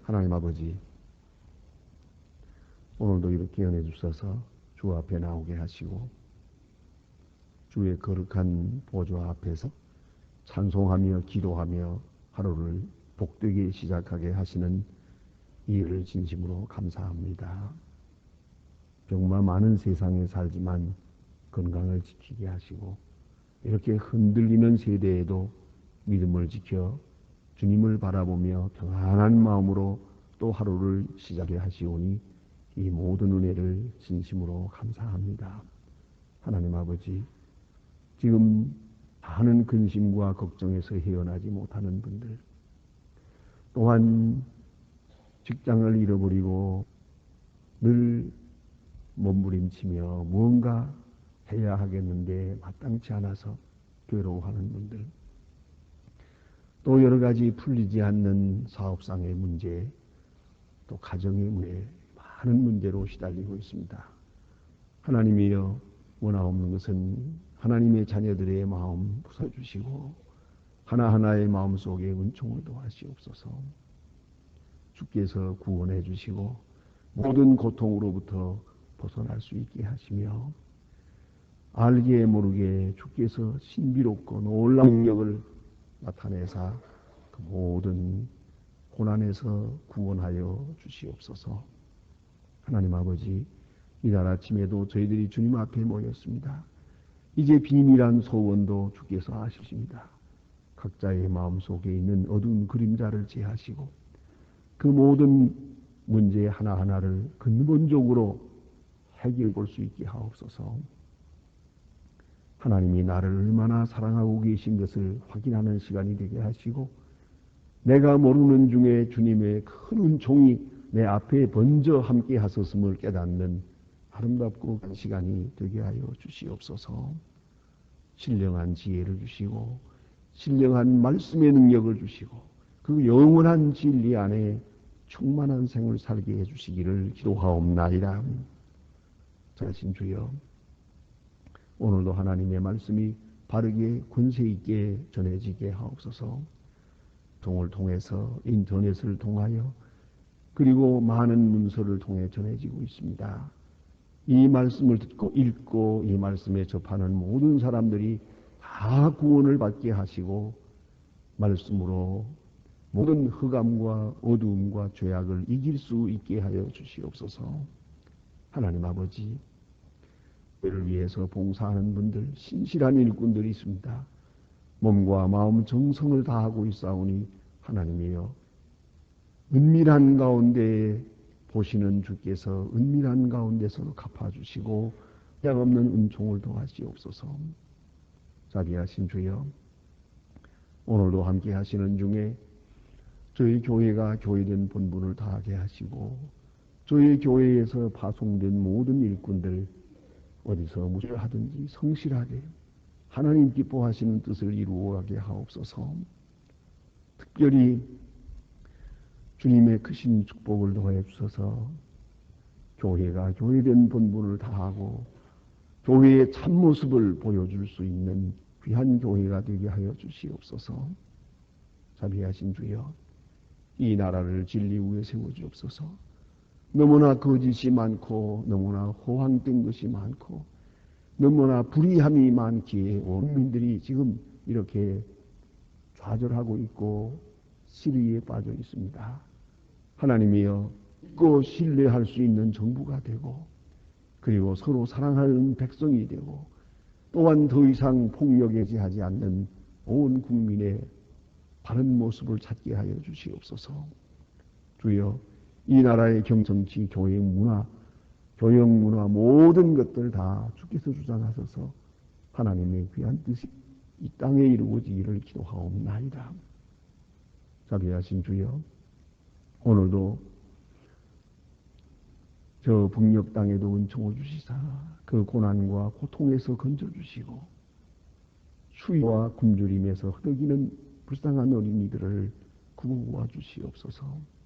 하나님 아버지, 오늘도 이렇게 연해 주셔서 주 앞에 나오게 하시고 주의 거룩한 보좌 앞에서 찬송하며 기도하며 하루를 복되게 시작하게 하시는 이를 진심으로 감사합니다. 정말 많은 세상에 살지만 건강을 지키게 하시고 이렇게 흔들리는 세대에도 믿음을 지켜 주님을 바라보며 평안한 마음으로 또 하루를 시작해 하시오니 이 모든 은혜를 진심으로 감사합니다. 하나님 아버지, 지금 많은 근심과 걱정에서 헤어나지 못하는 분들, 또한 직장을 잃어버리고 늘 몸부림치며 무언가 해야 하겠는데 마땅치 않아서 괴로워하는 분들, 또 여러 가지 풀리지 않는 사업상의 문제, 또 가정의 문제, 많은 문제로 시달리고 있습니다. 하나님이여, 원하옵는 것은 하나님의 자녀들의 마음 부숴주시고 하나하나의 마음속에 은총을 더하시옵소서. 주께서 구원해 주시고 모든 고통으로부터 벗어날 수 있게 하시며 알게 모르게 주께서 신비롭고 놀라운 능력을 나타내사 그 모든 고난에서 구원하여 주시옵소서. 하나님 아버지, 이날 아침에도 저희들이 주님 앞에 모였습니다. 이제 비밀한 소원도 주께서 아십니다. 각자의 마음속에 있는 어두운 그림자를 제하시고 그 모든 문제 하나하나를 근본적으로 해결해 볼 수 있게 하옵소서. 하나님이 나를 얼마나 사랑하고 계신 것을 확인하는 시간이 되게 하시고 내가 모르는 중에 주님의 큰 은총이 내 앞에 먼저 함께 하셨음을 깨닫는 아름답고 간 시간이 되게 하여 주시옵소서. 신령한 지혜를 주시고 신령한 말씀의 능력을 주시고 그 영원한 진리 안에 충만한 생을 살게 해주시기를 기도하옵나이다. 자신 주여, 오늘도 하나님의 말씀이 바르게 권세 있게 전해지게 하옵소서. 통을 통해서 인터넷을 통하여 그리고 많은 문서를 통해 전해지고 있습니다. 이 말씀을 듣고 읽고 이 말씀에 접하는 모든 사람들이 다 구원을 받게 하시고 말씀으로 모든 흑암과 어두움과 죄악을 이길 수 있게 하여 주시옵소서. 하나님 아버지, 그를 위해서 봉사하는 분들, 신실한 일꾼들이 있습니다. 몸과 마음 정성을 다하고 있사오니 하나님이여, 은밀한 가운데 보시는 주께서 은밀한 가운데서 갚아주시고 약없는 은총을 더하시옵소서. 자비하신 주여, 오늘도 함께 하시는 중에 저희 교회가 교회된 본분을 다하게 하시고 저희 교회에서 파송된 모든 일꾼들 어디서 무엇을 하든지 성실하게 하나님 기뻐하시는 뜻을 이루어가게 하옵소서. 특별히 주님의 크신 축복을 더해 주셔서 교회가 교회된 본분을 다하고 교회의 참모습을 보여줄 수 있는 귀한 교회가 되게 하여 주시옵소서. 자비하신 주여, 이 나라를 진리 위에 세워주옵소서. 너무나 거짓이 많고 너무나 호황된 것이 많고 너무나 불의함이 많기에 온 국민들이 지금 이렇게 좌절하고 있고 시리에 빠져 있습니다. 하나님이여, 믿고 신뢰할 수 있는 정부가 되고 그리고 서로 사랑하는 백성이 되고 또한 더 이상 폭력에 지하지 않는 온 국민의 바른 모습을 찾게 하여 주시옵소서. 주여, 이 나라의 경정치, 교회 문화, 교역 문화 모든 것들 다 주께서 주장하셔서 하나님의 귀한 뜻이 이 땅에 이루어지기를 기도하옵나이다. 자비하신 주여, 오늘도 저 북녘 땅에도 은총을 주시사 그 고난과 고통에서 건져주시고 추위와 굶주림에서 허덕이는 불쌍한 어린이들을 구원해 주시옵소서.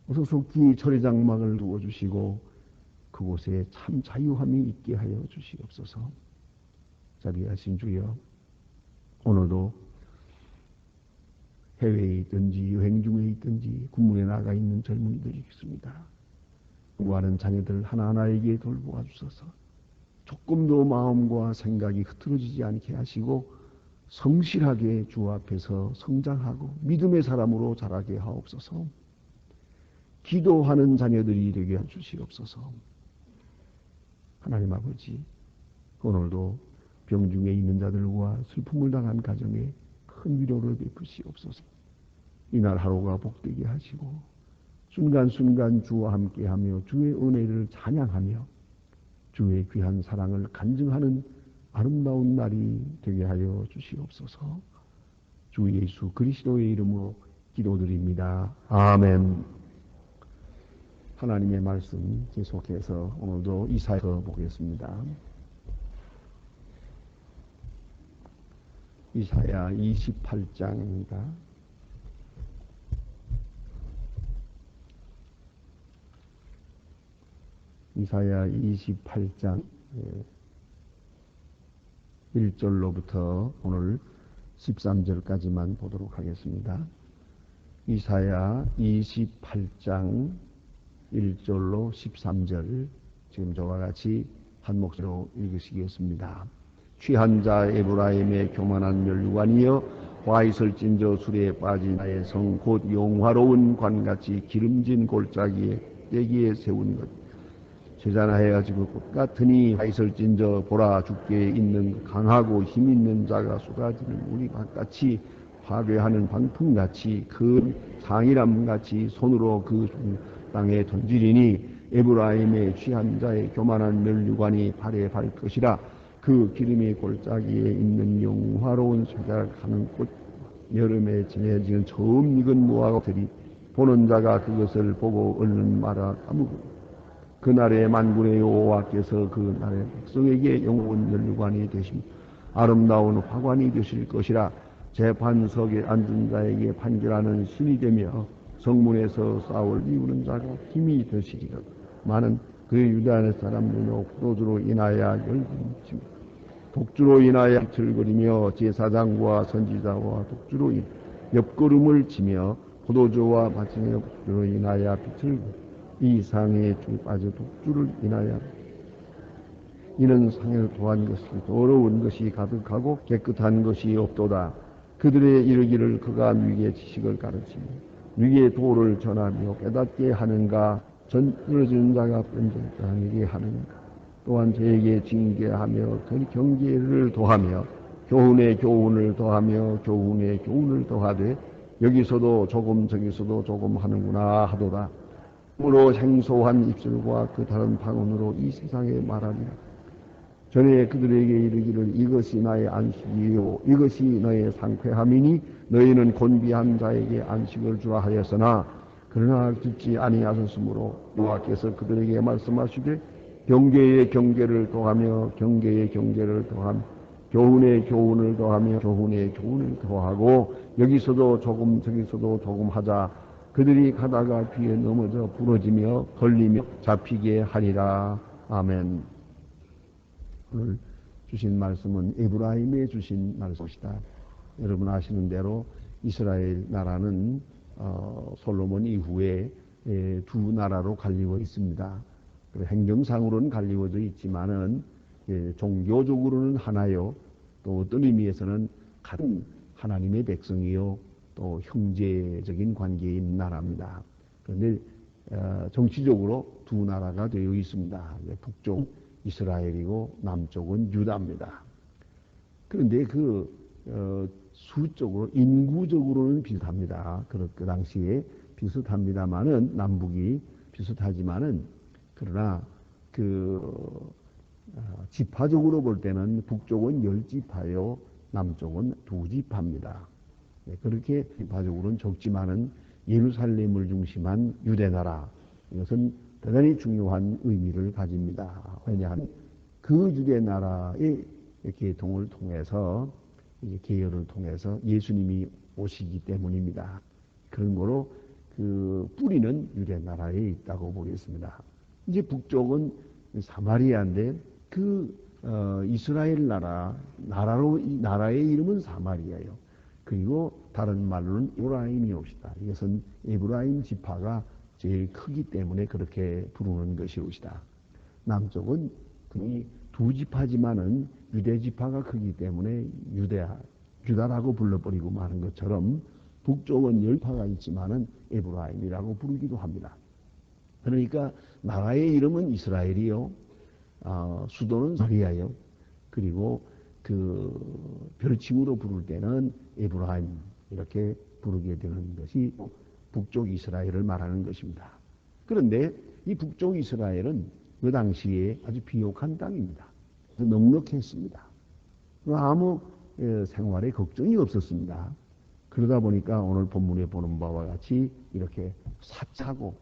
어서 속히 철의 장막을 두어주시고 그곳에 참 자유함이 있게 하여 주시옵소서. 자비하신 주여, 오늘도 해외에 있든지 여행 중에 있든지 군문에 나가 있는 젊은이들이 있습니다. 공부하는 자녀들 하나하나에게 돌보아 주셔서 조금도 마음과 생각이 흐트러지지 않게 하시고 성실하게 주 앞에서 성장하고 믿음의 사람으로 자라게 하옵소서. 기도하는 자녀들이 되게 해주시옵소서. 하나님 아버지, 오늘도 병중에 있는 자들과 슬픔을 당한 가정에 큰 위로를 베푸시옵소서. 이날 하루가 복되게 하시고 순간순간 주와 함께하며 주의 은혜를 찬양하며 주의 귀한 사랑을 간증하는 아름다운 날이 되게 하여 주시옵소서. 주 예수 그리스도의 이름으로 기도드립니다. 아멘. 하나님의 말씀 계속해서 오늘도 이사야서 보겠습니다. 이사야 28장입니다. 이사야 28장 1절로부터 오늘 13절까지만 보도록 하겠습니다. 이사야 28장 1절로 13절 지금 저와 같이 한 목소리로 읽으시겠습니다. 취한 자 에브라임의 교만한 멸류관이여 화 있을 찐저 술에 빠진 나의 성 곧 용화로운 관같이 기름진 골짜기에 떼기에 세운 것 제자나해가지고 꽃 같으니 화 있을 찐저 보라 죽게 있는 강하고 힘 있는 자가 쏟아지는 우리 같이 파괴하는 방풍같이 큰 상이람같이 손으로 그 땅에 던지리니 에브라임의 취한 자의 교만한 멸류관이 발에 발 것이라. 그 기름이 골짜기에 있는 영화로운 쇠작하는 꽃 여름에 지내지는 처음 익은 무화과들이 보는 자가 그것을 보고 얼른 말아 까무고 그날에 만군의 여호와께서 그날의 백성에게 영원 멸류관이 되심 아름다운 화관이 되실 것이라. 재판석에 앉은 자에게 판결하는 신이 되며 성문에서 싸울 이루는 자가 힘이 되시리라. 많은 그 유다의 사람들로 포도주로 인하여 열심히 독주로 인하여 비틀거리며 제사장과 선지자와 독주로 옆걸음을 치며 포도주와 마침내 독주로 인하여 비틀거리며 이 상에 빠져 독주를 인하여 이는 상을 토한 것이 더러운 것이 가득하고 깨끗한 것이 없도다. 그들의 이르기를 그가 위기의 지식을 가르치며 위기의 도를 전하며 깨닫게 하는가 전떨어지는 자가 번전장에게 하는가 또한 저에게 징계하며 경계를 더하며 교훈의 교훈을 더하며 교훈의 교훈을 더하되 여기서도 조금 저기서도 조금 하는구나 하도다. 으로 생소한 입술과 그 다른 방언으로 이 세상에 말하리라. 전에 그들에게 이르기를 이것이 나의 안식이요 이것이 너의 상쾌함이니 너희는 곤비한 자에게 안식을 주라 하였으나 그러나 듣지 아니하셨으므로 여호와께서 그들에게 말씀하시되 경계의 경계를 더하며 경계의 경계를 더하며 교훈의 교훈을 더하며 교훈의 교훈을 더하고 여기서도 조금 저기서도 조금 하자. 그들이 가다가 뒤에 넘어져 부러지며 걸리며 잡히게 하리라. 아멘. 오늘 주신 말씀은 에브라임에 주신 말씀이다. 여러분 아시는 대로 이스라엘 나라는 솔로몬 이후에 두 나라로 갈리워 있습니다. 행정상으로는 갈리워져 있지만은 종교적으로는 하나요. 또 어떤 의미에서는 같은 하나님의 백성이요. 또 형제적인 관계에 있는 나라입니다. 그런데 정치적으로 두 나라가 되어 있습니다. 북쪽 이스라엘이고 남쪽은 유다입니다. 그런데 수적으로 인구적으로는 비슷합니다. 그 당시에 비슷합니다만은 남북이 비슷하지만은 그러나 지파적으로 볼 때는 북쪽은 10지파요 남쪽은 2지파입니다. 그렇게 지파적으로는 적지만은 예루살렘을 중심한 유대나라 이것은 대단히 중요한 의미를 가집니다. 왜냐하면 그 유대나라의 계통을 통해서 계열을 통해서 예수님이 오시기 때문입니다. 그런 거로 그 뿌리는 유대나라에 있다고 보겠습니다. 이제 북쪽은 사마리아인데 이스라엘 나라의 이름은 사마리아예요. 그리고 다른 말로는 에브라임이 옵시다. 이것은 에브라임 지파가 제일 크기 때문에 그렇게 부르는 것이옵시다. 남쪽은 그 두 지파지만은 유대 지파가 크기 때문에 유다라고 불러버리고 마는 것처럼 북쪽은 10파가 있지만은 에브라임이라고 부르기도 합니다. 그러니까 나라의 이름은 이스라엘이요, 수도는 사마리아요. 그리고 그 별칭으로 부를 때는 에브라임 이렇게 부르게 되는 것이 북쪽 이스라엘을 말하는 것입니다. 그런데 이 북쪽 이스라엘은 그 당시에 아주 비옥한 땅입니다. 넉넉했습니다. 아무 생활에 걱정이 없었습니다. 그러다 보니까 오늘 본문에 보는 바와 같이 이렇게 사차고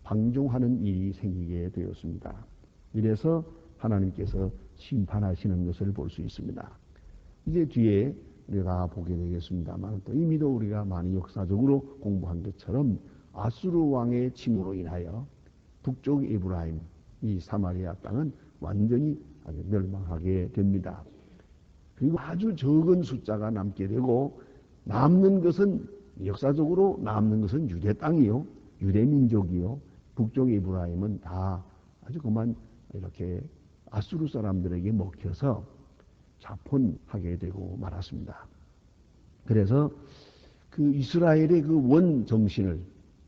방종하는 일이 생기게 되었습니다. 이래서 하나님께서 심판하시는 것을 볼 수 있습니다. 이제 뒤에 우리가 보게 되겠습니다만 또 이미도 우리가 많이 역사적으로 공부한 것처럼 아수르 왕의 침으로 인하여 북쪽 에브라임, 이 사마리아 땅은 완전히 아주 멸망하게 됩니다. 그리고 아주 적은 숫자가 남게 되고 남는 것은 역사적으로 남는 것은 유대 땅이요, 유대 민족이요. 북쪽 에브라임은 다 아주 그만 이렇게 아수르 사람들에게 먹혀서 자폰하게 되고 말았습니다. 그래서 그 이스라엘의 그 원 정신을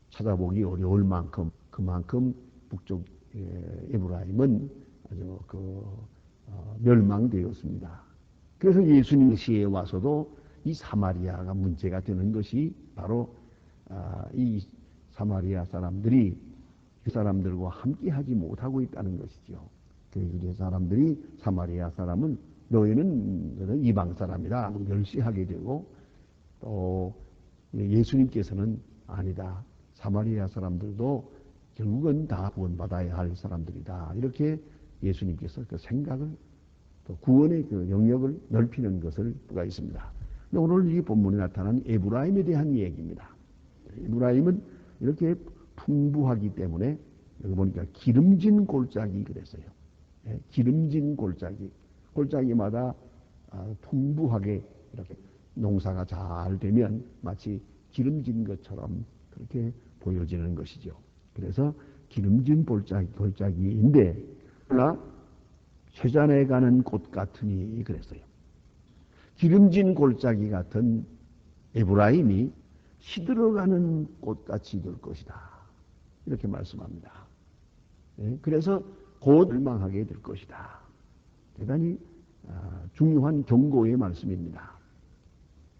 찾아보기 어려울 만큼 그만큼 북쪽 에브라임은 아주 멸망되었습니다. 그래서 예수님 시에 와서도 이 사마리아가 문제가 되는 것이 바로 이 사마리아 사람들이 그 사람들과 함께 하지 못하고 있다는 것이죠. 그 유대 사람들이 사마리아 사람은 너희는 이방 사람이다 멸시하게 되고, 또 예수님께서는 아니다, 사마리아 사람들도 결국은 다 구원받아야 할 사람들이다, 이렇게 예수님께서 그 생각을 또 구원의 그 영역을 넓히는 것을 보가 있습니다. 오늘 이 본문에 나타난 에브라임에 대한 얘기입니다. 에브라임은 이렇게 풍부하기 때문에 여기 보니까 기름진 골짜기 그랬어요. 기름진 골짜기마다 풍부하게 이렇게 농사가 잘 되면 마치 기름진 것처럼 그렇게 보여지는 것이죠. 그래서 기름진 골짜기인데 그러나 쇠잔에 가는 꽃 같으니 그랬어요. 기름진 골짜기 같은 에브라임이 시들어가는 꽃같이 될 것이다, 이렇게 말씀합니다. 그래서 곧 멸망하게 될 것이다. 대단히 중요한 경고의 말씀입니다.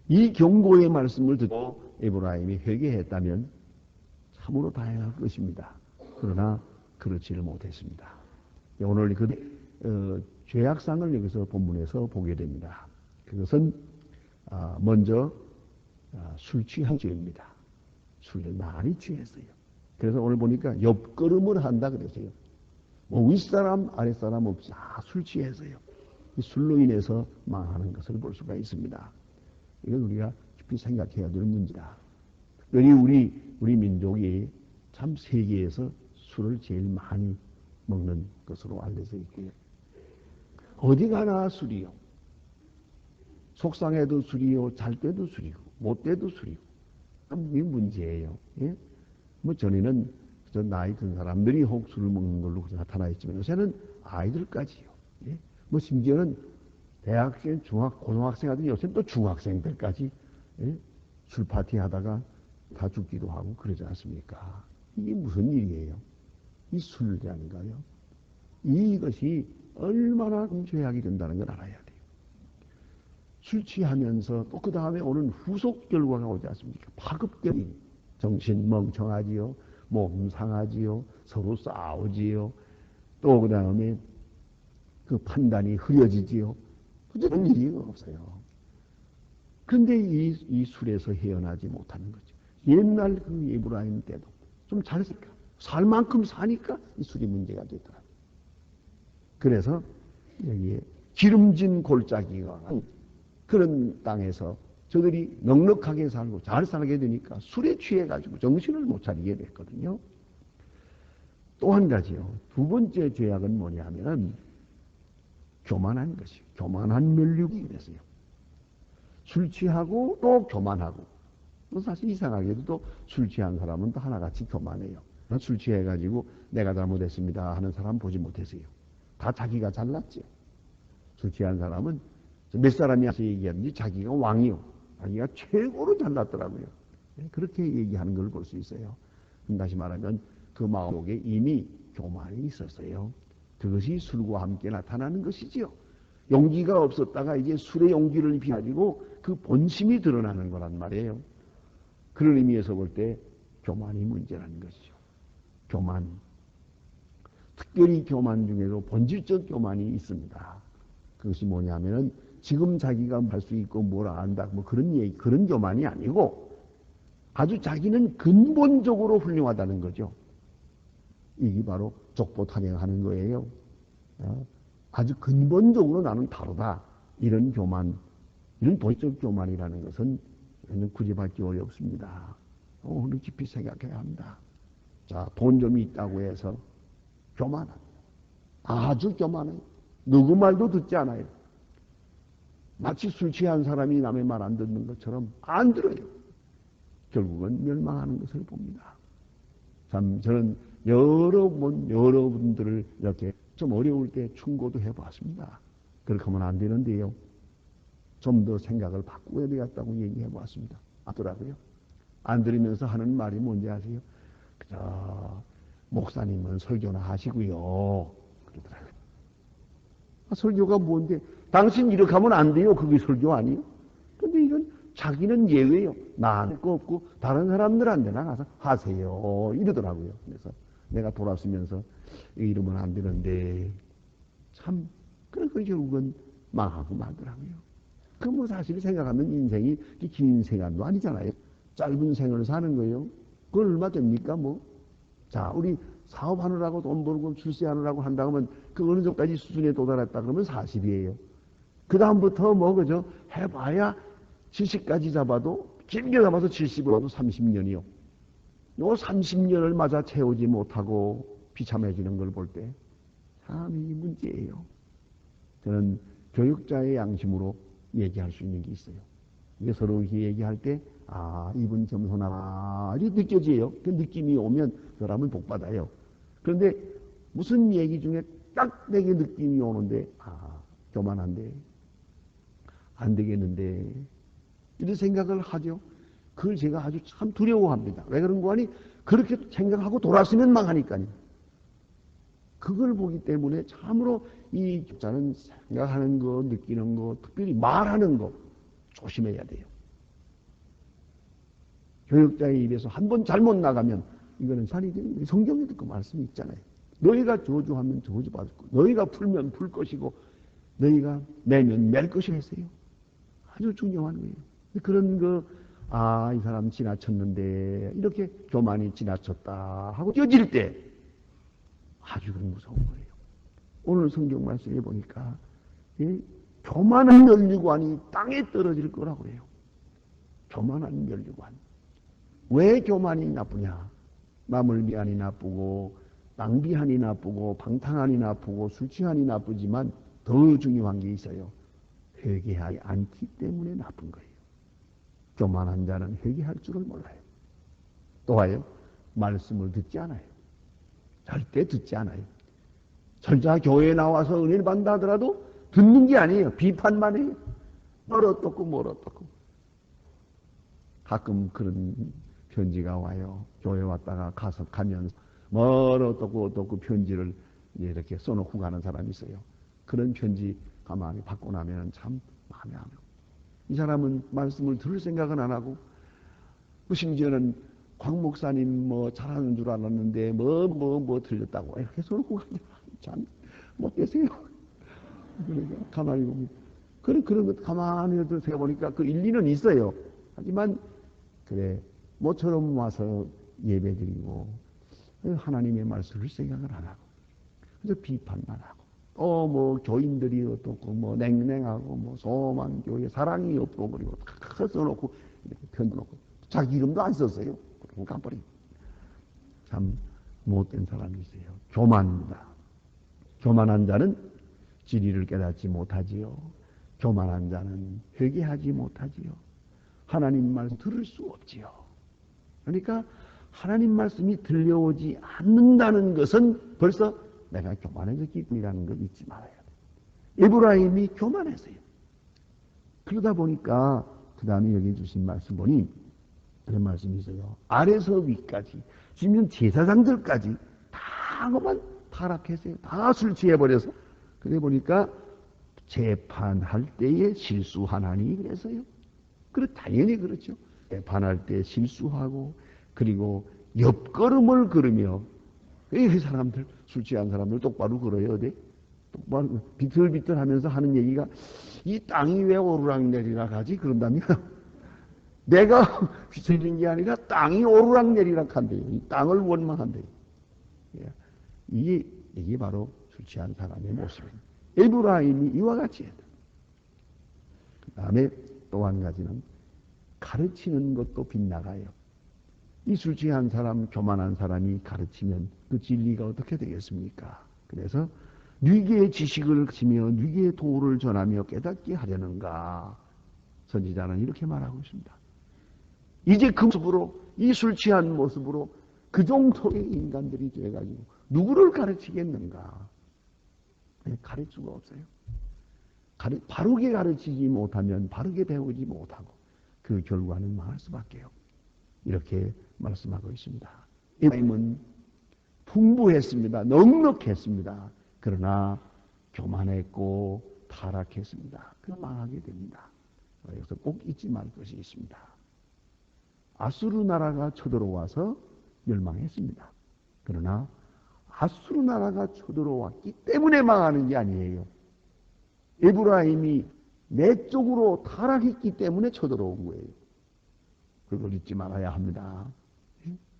이 경고의 말씀을 듣고 에브라임이 회개했다면 참으로 다행할 것입니다. 그러나 그렇지를 못했습니다. 오늘 그 죄악상을 여기서 본문에서 보게 됩니다. 그것은 먼저 술 취한 죄입니다. 술을 많이 취했어요. 그래서 오늘 보니까 옆걸음을 한다 그랬어요. 뭐 윗사람 아랫사람 없이 다 술 취해서요. 이 술로 인해서 망하는 것을 볼 수가 있습니다. 이건 우리가 깊이 생각해야 될 문제다. 특별히 우리 민족이 참 세계에서 술을 제일 많이 먹는 것으로 알려져 있고요. 어디 가나 술이요. 속상해도 술이요, 잘 때도 술이고, 못 때도 술이고. 이게 문제예요. 예? 뭐 전에는 저 나이 든 사람들이 혹 술을 먹는 걸로 나타나 있지만 요새는 아이들까지요. 예? 뭐 심지어는 대학생, 고등학생 하더니 요새는 또 중학생들까지 술 파티 하다가 다 죽기도 하고 그러지 않습니까? 이게 무슨 일이에요? 이 술이라는 거요. 이것이 얼마나 죄악이 된다는 걸 알아야 돼요. 술 취하면서 또 그 다음에 오는 후속 결과가 오지 않습니까? 파급적인 정신 멍청하지요, 몸 상하지요, 서로 싸우지요, 또 그 다음에 그 판단이 흐려지지요. 그런 일이 없어요. 그런데 이 술에서 헤어나지 못하는 거죠. 옛날 그 에브라임 때도 좀 잘 살 만큼 사니까 이 술이 문제가 되더라고요. 그래서 여기에 기름진 골짜기가 그런 땅에서 저들이 넉넉하게 살고 잘 살게 되니까 술에 취해가지고 정신을 못 차리게 됐거든요. 또 한 가지요. 두 번째 죄악은 뭐냐면 교만한 것이요. 교만한 멸류관이 됐어요. 술 취하고 또 교만하고 사실 이상하게도 또 술 취한 사람은 또 하나같이 교만해요. 술 취해가지고 내가 잘못했습니다 하는 사람 보지 못했어요. 다 자기가 잘났죠. 술 취한 사람은 몇 사람이 얘기하든지 자기가 왕이요. 자기가 최고로 잘났더라고요. 그렇게 얘기하는 걸 볼 수 있어요. 다시 말하면 그 마음 속에 이미 교만이 있었어요. 그것이 술과 함께 나타나는 것이지요. 용기가 없었다가 이제 술의 용기를 비가지고 그 본심이 드러나는 거란 말이에요. 그런 의미에서 볼 때 교만이 문제라는 것이죠. 교만. 특별히 교만 중에도 본질적 교만이 있습니다. 그것이 뭐냐면은 지금 자기가 할 수 있고 뭘 안다 뭐 그런 얘기, 그런 교만이 아니고 아주 자기는 근본적으로 훌륭하다는 거죠. 이게 바로 족보탄행하는 거예요. 아주 근본적으로 나는 다르다. 이런 교만, 이런 본질적 교만이라는 것은 구제받기 어렵습니다. 오늘 깊이 생각해야 합니다. 자, 돈 좀 있다고 해서 교만합니다. 아주 교만해요. 누구 말도 듣지 않아요. 마치 술 취한 사람이 남의 말 안 듣는 것처럼 안 들어요. 결국은 멸망하는 것을 봅니다. 참 저는 여러분들을 이렇게 좀 어려울 때 충고도 해보았습니다. 그렇게 하면 안 되는데요. 좀 더 생각을 바꾸어야 되겠다고 얘기해 보았습니다. 하더라고요. 안 들으면서 하는 말이 뭔지 아세요? 목사님은 설교나 하시고요. 그러더라고요. 설교가 뭔데? 당신 이렇게 하면 안 돼요. 그게 설교 아니에요? 근데 이건 자기는 예외예요. 나한테 거 없고 다른 사람들한테나 가서 하세요. 이러더라고요. 그래서 내가 돌아서면서 이러면 안 되는데 참 그래서 결국은 망하고 말더라고요. 그 뭐 사실 생각하면 인생이 긴 시간도 아니잖아요. 짧은 생을 사는 거예요. 그건 얼마 됩니까 뭐. 자, 우리 사업하느라고 돈 벌고 출세하느라고 한다고 하면 그 어느 정도까지 수준에 도달했다 그러면 40이에요. 그 다음부터 뭐 그죠? 해봐야 70까지 잡아도 길게 잡아서 70으로도 30년이요. 요 30년을 맞아 채우지 못하고 비참해지는 걸 볼 때 참 이 문제예요. 저는 교육자의 양심으로 얘기할 수 있는 게 있어요. 이게 서로 얘기할 때 이분 겸손하다 이렇게 느껴져요. 그 느낌이 오면 그 사람은 복받아요. 그런데 무슨 얘기 중에 딱 내게 느낌이 오는데 교만한데 안 되겠는데 이런 생각을 하죠. 그걸 제가 아주 참 두려워합니다. 왜 그런 거 아니? 그렇게 생각하고 돌아서면 망하니까요. 그걸 보기 때문에 참으로 이 교자는 생각하는 거, 느끼는 거, 특별히 말하는 거 조심해야 돼요. 교육자의 입에서 한 번 잘못 나가면 이거는 살이 성경에도 그 말씀이 있잖아요. 너희가 저주하면 저주받을 거, 너희가 풀면 풀 것이고 너희가 매면 맬 것이 했어요. 아주 중요한 거예요. 그런 이 사람 지나쳤는데 이렇게 교만이 지나쳤다 하고 뛰어질 때 아주 무서운 거예요. 오늘 성경 말씀에 보니까 교만한 면류관이 땅에 떨어질 거라고 해요. 교만한 면류관. 왜 교만이 나쁘냐? 남을 미안이 나쁘고 낭비하니 나쁘고 방탕하니 나쁘고 술 취하니 나쁘지만 더 중요한 게 있어요. 회개하지 않기 때문에 나쁜 거예요. 교만한 자는 회개할 줄을 몰라요. 또하여 말씀을 듣지 않아요. 절대 듣지 않아요. 설자 교회에 나와서 은혜를 받는다 하더라도 듣는 게 아니에요. 비판만 해요. 뭘 어떻고. 가끔 그런 편지가 와요. 교회 왔다가 가면 뭘 어떻고 편지를 이렇게 써놓고 가는 사람이 있어요. 그런 편지 가만히 받고 나면 참 마음이 아프고. 이 사람은 말씀을 들을 생각은 안 하고, 심지어는 광 목사님 잘하는 줄 알았는데 뭐 들렸다고 이렇게 써놓고 가면 참 못되세요. 그러니까 가만히 보면 그런 것 가만히 생각해보니까 그 일리는 있어요. 하지만 그래 모처럼 와서 예배드리고 하나님의 말씀을 생각을 안 하고 그래서 비판만 하고 또 교인들이 어떻고 냉랭하고 소망교회 사랑이 없고 그리고 다 써놓고 이렇게 편놓고 자기 이름도 안 썼어요. 그리고 깜빡이 참 못된 사람이 있어요. 교만입니다. 교만한 자는 진리를 깨닫지 못하지요. 교만한 자는 회개하지 못하지요. 하나님 말씀 들을 수 없지요. 그러니까 하나님 말씀이 들려오지 않는다는 것은 벌써 내가 교만해졌기 때문이라는 걸 잊지 말아야 돼. 에브라임이 교만했어요. 그러다 보니까 그 다음에 여기 주신 말씀 보니 그런 말씀이 있어요. 아래서 위까지 지금 제사장들까지 다 그만 타락했어요. 다 술 취해버려서. 그래 보니까 재판할 때에 실수하나니 그래서요. 당연히 그렇죠. 재판할 때 실수하고 그리고 옆걸음을 걸으며 이 사람들 술 취한 사람들 똑바로 걸어요. 어디? 똑바로 비틀비틀 하면서 하는 얘기가 이 땅이 왜 오르락내리락 하지? 그런다면 내가 휘둘린 게 아니라 땅이 오르락내리락 한대요. 이 땅을 원망한대요. 이게 바로 술 취한 사람의 모습입니다. 에브라임이 이와 같이 해야 돼. 그 다음에 또 한 가지는 가르치는 것도 빗나가요. 이 술 취한 사람, 교만한 사람이 가르치면 그 진리가 어떻게 되겠습니까? 그래서 뉘게의 지식을 가르치며 뉘게의 도를 전하며 깨닫게 하려는가? 선지자는 이렇게 말하고 있습니다. 이제 그 모습으로, 이 술 취한 모습으로 그 정도의 인간들이 돼가지고 누구를 가르치겠는가? 가르칠 수가 없어요. 바르게 가르치지 못하면 바르게 배우지 못하고 그 결과는 망할 수밖에요. 이렇게 말씀하고 있습니다. 에브라임은 풍부했습니다. 넉넉했습니다. 그러나 교만했고 타락했습니다. 그럼 망하게 됩니다. 여기서 꼭 잊지 말 것이 있습니다. 아수르 나라가 쳐들어와서 멸망했습니다. 그러나 아수르 나라가 쳐들어왔기 때문에 망하는 게 아니에요. 에브라임이 내적으로 타락했기 때문에 쳐들어온 거예요. 그걸 잊지 말아야 합니다.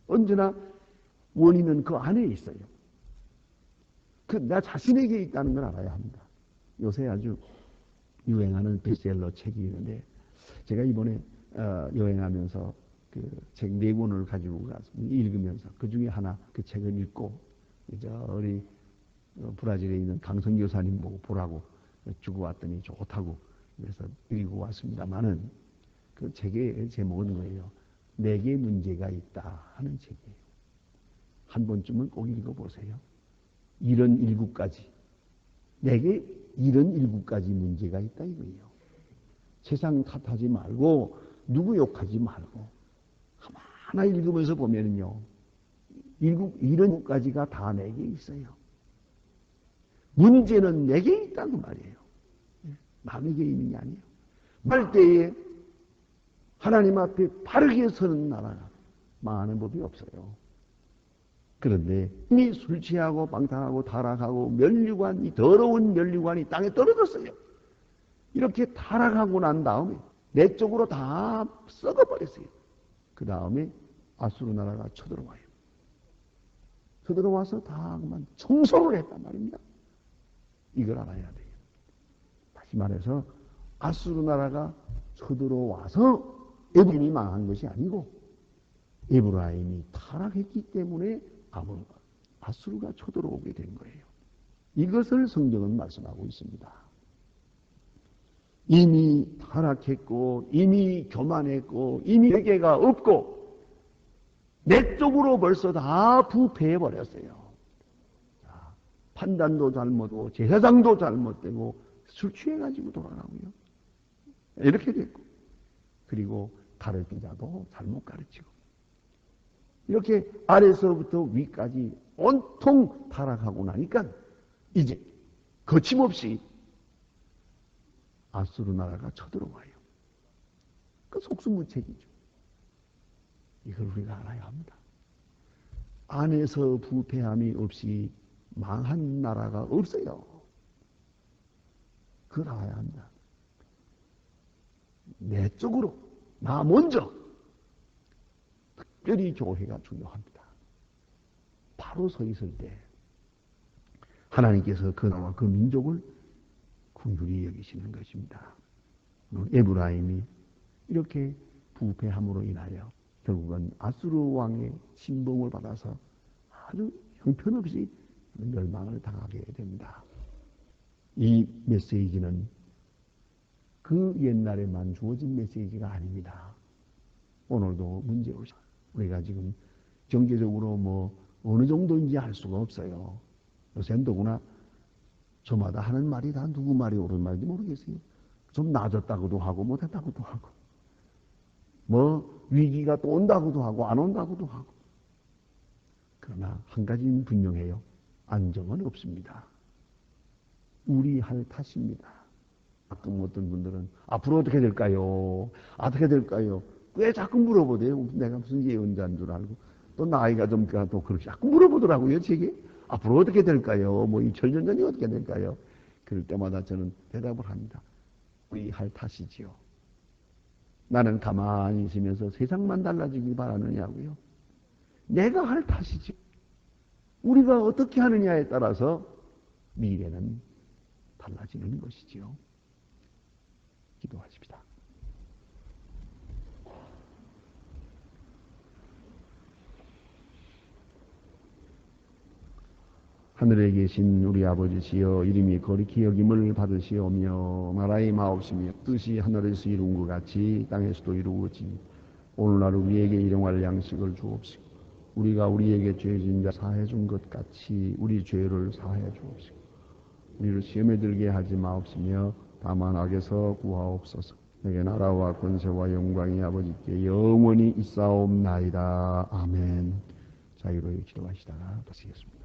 언제나 원인은 그 안에 있어요. 나 자신에게 있다는 걸 알아야 합니다. 요새 아주 유행하는 베스트셀러 책이 있는데 제가 이번에 여행하면서 그 책 4권을 가지고 가서 읽으면서 그 중에 하나 그 책을 읽고 이제 우리 브라질에 있는 강성 교사님 보고 보라고 주고 왔더니 좋다고 그래서 읽고 왔습니다만은 그 책의 제목은 뭐예요? 내게 문제가 있다 하는 책이에요. 한 번쯤은 꼭 읽어보세요. 이런 7가지. 내게 이런 7가지 문제가 있다 이거예요. 세상 탓하지 말고 누구 욕하지 말고 하나 읽으면서 보면은요. 이런 7가지가 다 내게 있어요. 문제는 내게 있다는 말이에요. 남에게 있는 게 아니에요. 말 때에 하나님 앞에 바르게 서는 나라가 망하는 법이 없어요. 그런데 이미 술 취하고 방탕하고 타락하고 면류관, 이 더러운 면류관이 땅에 떨어졌어요. 이렇게 타락하고 난 다음에 내적으로 다 썩어버렸어요. 그 다음에 아수르 나라가 쳐들어와요. 쳐들어와서 다 그만 청소를 했단 말입니다. 이걸 알아야 돼요. 다시 말해서 아수르 나라가 쳐들어와서 에브라임이 망한 것이 아니고 에브라임이 타락했기 때문에 아수르가 쳐들어오게 된 거예요. 이것을 성경은 말씀하고 있습니다. 이미 타락했고 이미 교만했고 이미 회개가 없고 내적으로 벌써 다 부패해버렸어요. 판단도 잘못하고 제사장도 잘못되고 술 취해가지고 돌아가고요. 이렇게 됐고 그리고 가르치자도 잘못 가르치고 이렇게 아래서부터 위까지 온통 타락하고 나니까 이제 거침없이 아수르 나라가 쳐들어와요. 그 속수무책이죠. 이걸 우리가 알아야 합니다. 안에서 부패함이 없이 망한 나라가 없어요. 그걸 알아야 합니다. 내적으로 나 먼저 특별히 교회가 중요합니다. 바로 서 있을 때 하나님께서 그 나라와 그 민족을 긍휼히 여기시는 것입니다. 에브라임이 이렇게 부패함으로 인하여 결국은 아수르 왕의 신봉을 받아서 아주 형편없이 멸망을 당하게 됩니다. 이 메시지는 그 옛날에만 주어진 메시지가 아닙니다. 오늘도 문제올죠. 우리가 지금 경제적으로 뭐 어느 정도인지 알 수가 없어요. 요새는 더구나 저마다 하는 말이 다 누구 말이 옳은 말인지 모르겠어요. 좀 나아졌다고도 하고 못했다고도 하고 뭐 위기가 또 온다고도 하고 안 온다고도 하고. 그러나 한 가지는 분명해요. 안정은 없습니다. 우리 할 탓입니다. 가끔 어떤 분들은 앞으로 어떻게 될까요? 어떻게 될까요? 왜 자꾸 물어보대요? 내가 무슨 예언자인 줄 알고. 또 나이가 좀 또 그렇게 자꾸 물어보더라고요. 제게. 앞으로 어떻게 될까요? 뭐 2000년 전이 어떻게 될까요? 그럴 때마다 저는 대답을 합니다. 우리 할 탓이지요. 나는 가만히 있으면서 세상만 달라지길 바라느냐고요. 내가 할 탓이지. 우리가 어떻게 하느냐에 따라서 미래는 달라지는 것이지요. 기도하십시다. 하늘에 계신 우리 아버지시여, 이름이 거룩히 여김을 받으시오며 나라의 마옵시며 뜻이 하늘에서 이룬 것 같이 땅에서도 이루어지니 오늘날 우리에게 일용할 양식을 주옵시고 우리가 우리에게 죄진 자 사해 준 것 같이 우리 죄를 사해 주옵시고 우리를 시험에 들게 하지 마옵시며 다만 악에서 구하옵소서. 내게 나라와 권세와 영광이 아버지께 영원히 있사옵나이다. 아멘. 자유로이 기도하시다가 마치겠습니다.